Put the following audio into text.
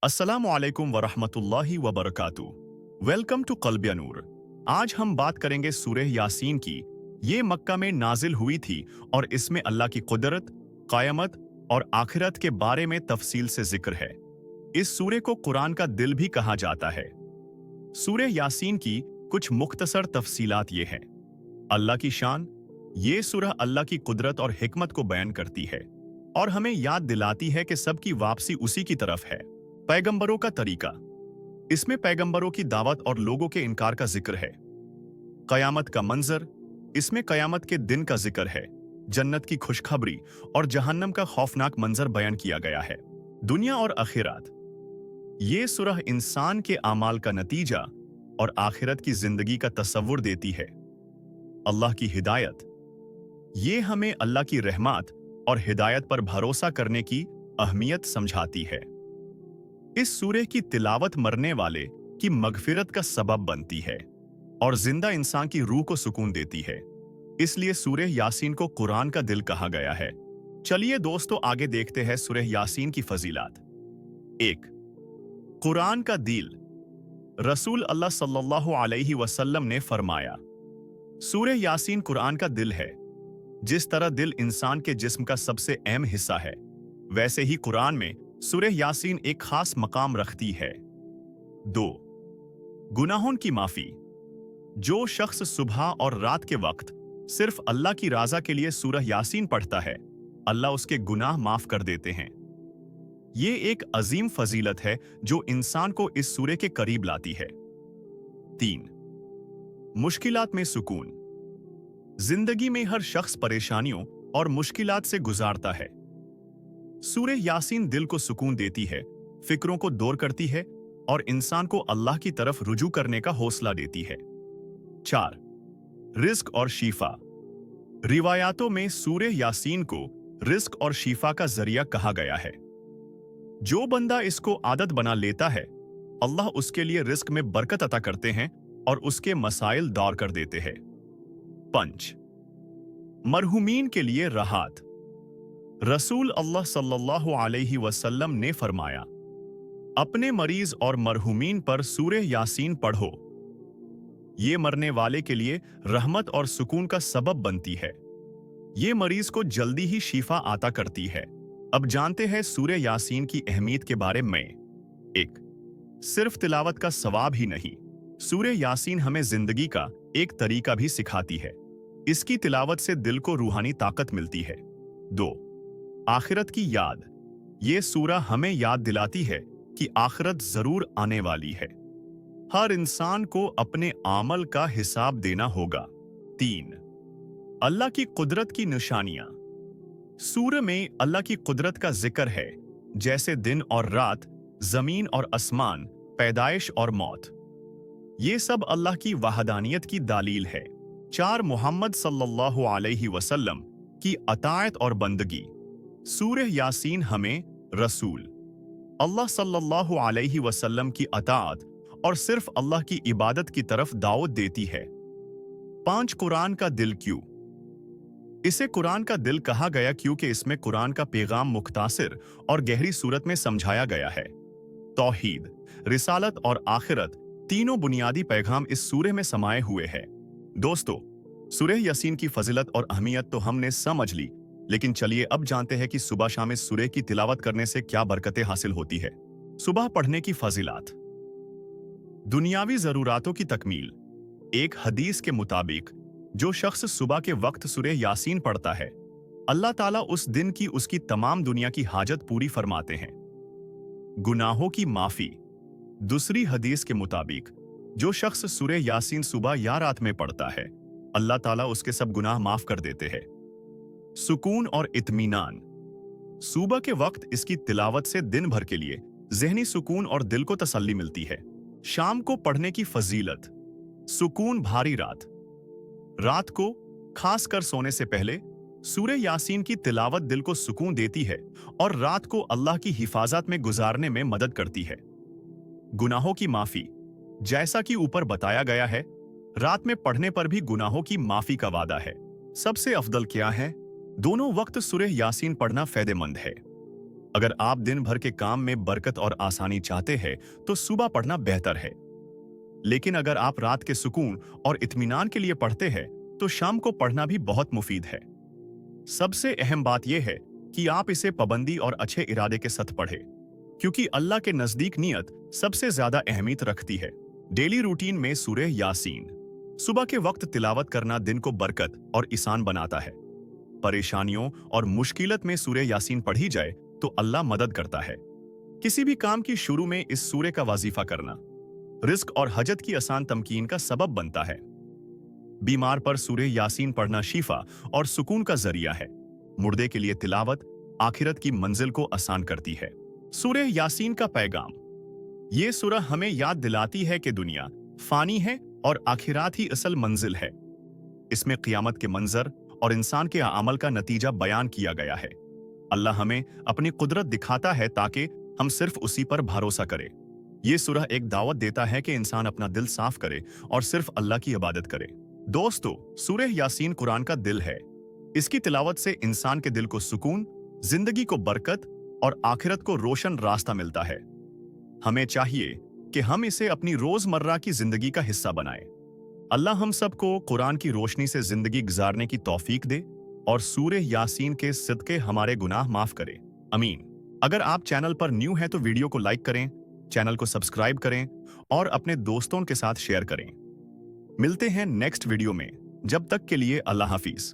अस्सलामु अलैकुम वरहमतुल्लाहि वबरकातुहू। वेलकम टू क़ल्ब नूर। आज हम बात करेंगे सूरह यासीन की। ये मक्का में नाजिल हुई थी और इसमें अल्लाह की कुदरत, क़यामत और आखिरत के बारे में तफसील से जिक्र है। इस सूरह को कुरान का दिल भी कहा जाता है। सूरह यासीन की कुछ मुख्तसर तफसीलात ये हैं। अल्लाह की शान। ये सूरह अल्लाह की कुदरत और हिकमत को बयान करती है और हमें याद दिलाती है कि सबकी वापसी उसी की तरफ है। पैगंबरों का तरीका। इसमें पैगंबरों की दावत और लोगों के इनकार का जिक्र है। कयामत का मंजर। इसमें कयामत के दिन का जिक्र है। जन्नत की खुशखबरी और जहन्नम का खौफनाक मंजर बयान किया गया है। दुनिया और आखिरत। ये सूरह इंसान के आमाल का नतीजा और आखिरत की जिंदगी का तसव्वुर देती है। अल्लाह की हिदायत। ये हमें अल्लाह की रहमत और हिदायत पर भरोसा करने की अहमियत समझाती है। इस सूरह की तिलावत मरने वाले की मगफिरत का सबब बनती है और जिंदा इंसान की रूह को सुकून देती है। इसलिए सूरह यासीन को कुरान का दिल कहा गया है। चलिए दोस्तों, आगे देखते हैं सूरह यासीन की फजीलात। 1. कुरान का दिल। रसूल अल्लाह सल्लल्लाहु अलैहि वसल्लम ने फरमाया, सूरह यासीन कुरान का दिल है। जिस तरह दिल इंसान के जिस्म का सबसे अहम हिस्सा है, वैसे ही कुरान में सूरह यासीन एक खास मकाम रखती है। 2. गुनाहों की माफी। जो शख्स सुबह और रात के वक्त सिर्फ अल्लाह की राजा के लिए सूरह यासीन पढ़ता है, अल्लाह उसके गुनाह माफ कर देते हैं। ये एक अजीम फजीलत है जो इंसान को इस सूरह के करीब लाती है। 3. मुश्किलात में सुकून। जिंदगी में हर शख्स परेशानियों और मुश्किलात से गुजारता है। सूरह यासीन दिल को सुकून देती है, फिक्रों को दूर करती है और इंसान को अल्लाह की तरफ रुजू करने का हौसला देती है। 4. रिस्क और शिफा। रिवायातों में सूरह यासीन को रिस्क और शिफा का जरिया कहा गया है। जो बंदा इसको आदत बना लेता है, अल्लाह उसके लिए रिस्क में बरकत अता करते हैं और उसके मसाइल दूर कर देते हैं। 5. मरहुमीन के लिए राहत। रसूल अल्लाह सल्लल्लाहु अलैहि वसल्लम ने फरमाया, अपने मरीज और मरहुमीन पर सूरह यासीन पढ़ो। ये मरने वाले के लिए रहमत और सुकून का सबब बनती है। ये मरीज को जल्दी ही शिफा आता करती है। अब जानते हैं सूरह यासीन की अहमियत के बारे में। 1. सिर्फ तिलावत का सवाब ही नहीं, सूरह यासीन हमें जिंदगी का एक तरीका भी सिखाती है। इसकी तिलावत से दिल को रूहानी ताकत मिलती है। 2. आखिरत की याद। ये सूरह हमें याद दिलाती है कि आखिरत जरूर आने वाली है। हर इंसान को अपने आमल का हिसाब देना होगा। 3. अल्लाह की कुदरत की निशानियां। सूरह में अल्लाह की कुदरत का जिक्र है, जैसे दिन और रात, जमीन और आसमान, पैदाइश और मौत। ये सब अल्लाह की वहदानियत की दालील है। 4. मोहम्मद सल्लल्लाहु अलैहि वसल्लम की अताअत और बंदगी। सूरह यासीन हमें रसूल अल्लाह सल्लल्लाहु अलैहि वसल्लम की अताअत और सिर्फ अल्लाह की इबादत की तरफ दावत देती है। 5. कुरान का दिल क्यों। इसे कुरान का दिल कहा गया क्योंकि इसमें कुरान का पैगाम मुख्तासिर और गहरी सूरत में समझाया गया है। तौहीद, रिसालत और आखिरत तीनों बुनियादी पैगाम इस सूरह में समाये हुए हैं। दोस्तों, सूरह यासीन की फजीलत और अहमियत तो हमने समझ ली, लेकिन चलिए अब जानते हैं कि सुबह शाम इस सूरह की तिलावत करने से क्या बरकतें हासिल होती है। सुबह पढ़ने की फजीलत। दुनियावी जरूरातों की तकमील। एक हदीस के मुताबिक जो शख्स सुबह के वक्त सूरह यासीन पढ़ता है, अल्लाह ताला उस दिन की उसकी तमाम दुनिया की हाजत पूरी फरमाते हैं। गुनाहों की माफी। दूसरी हदीस के मुताबिक जो शख्स सूरह यासीन सुबह या रात में पढ़ता है, अल्लाह ताला उसके सब गुनाह माफ कर देते हैं। सुकून और इत्मीनान। सुबह के वक्त इसकी तिलावत से दिन भर के लिए ज़हनी सुकून और दिल को तसल्ली मिलती है। शाम को पढ़ने की फजीलत। सुकून भारी रात। रात को खासकर सोने से पहले सूरह यासीन की तिलावत दिल को सुकून देती है और रात को अल्लाह की हिफाजत में गुजारने में मदद करती है। गुनाहों की माफी। जैसा कि ऊपर बताया गया है, रात में पढ़ने पर भी गुनाहों की माफी का वादा है। सबसे अफदल क्या है? दोनों वक्त सूरह यासीन पढ़ना फायदेमंद है। अगर आप दिन भर के काम में बरकत और आसानी चाहते हैं तो सुबह पढ़ना बेहतर है, लेकिन अगर आप रात के सुकून और इत्मीनान के लिए पढ़ते हैं तो शाम को पढ़ना भी बहुत मुफीद है। सबसे अहम बात यह है कि आप इसे पाबंदी और अच्छे इरादे के साथ पढ़ें, क्योंकि अल्लाह के नजदीक नियत सबसे ज्यादा अहमियत रखती है। डेली रूटीन में सूरह यासीन सुबह के वक्त तिलावत करना दिन को बरकत और ईसान बनाता है। परेशानियों और मुश्किलत में सूरह यासीन पढ़ी जाए तो अल्लाह मदद करता है। किसी भी काम की शुरू में इस सूरह का वजीफा करना रिस्क और हजत की आसान तमकीन का सबब बनता है। बीमार पर सूरह यासीन पढ़ना शिफा और सुकून का जरिया है। मुर्दे के लिए तिलावत आखिरत की मंजिल को आसान करती है। सूरह यासीन का पैगाम। ये सूरह हमें याद दिलाती है कि दुनिया फानी है और आखिरात ही असल मंजिल है। इसमें क़ियामत के मंजर और इंसान के अमल का नतीजा बयान किया गया है। अल्लाह हमें अपनी कुदरत दिखाता है ताकि हम सिर्फ उसी पर भरोसा करें। ये सूरह एक दावत देता है कि इंसान अपना दिल साफ करे और सिर्फ अल्लाह की इबादत करे। दोस्तों, सूरह यासीन कुरान का दिल है। इसकी तिलावत से इंसान के दिल को सुकून, जिंदगी को बरकत और आखिरत को रोशन रास्ता मिलता है। हमें चाहिए कि हम इसे अपनी रोजमर्रा की जिंदगी का हिस्सा बनाएं। अल्लाह हम सबको कुरान की रोशनी से जिंदगी गुजारने की तौफीक दे और सूरह यासीन के सिदके हमारे गुनाह माफ करे। अमीन। अगर आप चैनल पर न्यू हैं तो वीडियो को लाइक करें, चैनल को सब्सक्राइब करें और अपने दोस्तों के साथ शेयर करें। मिलते हैं नेक्स्ट वीडियो में। जब तक के लिए अल्लाह हाफिज।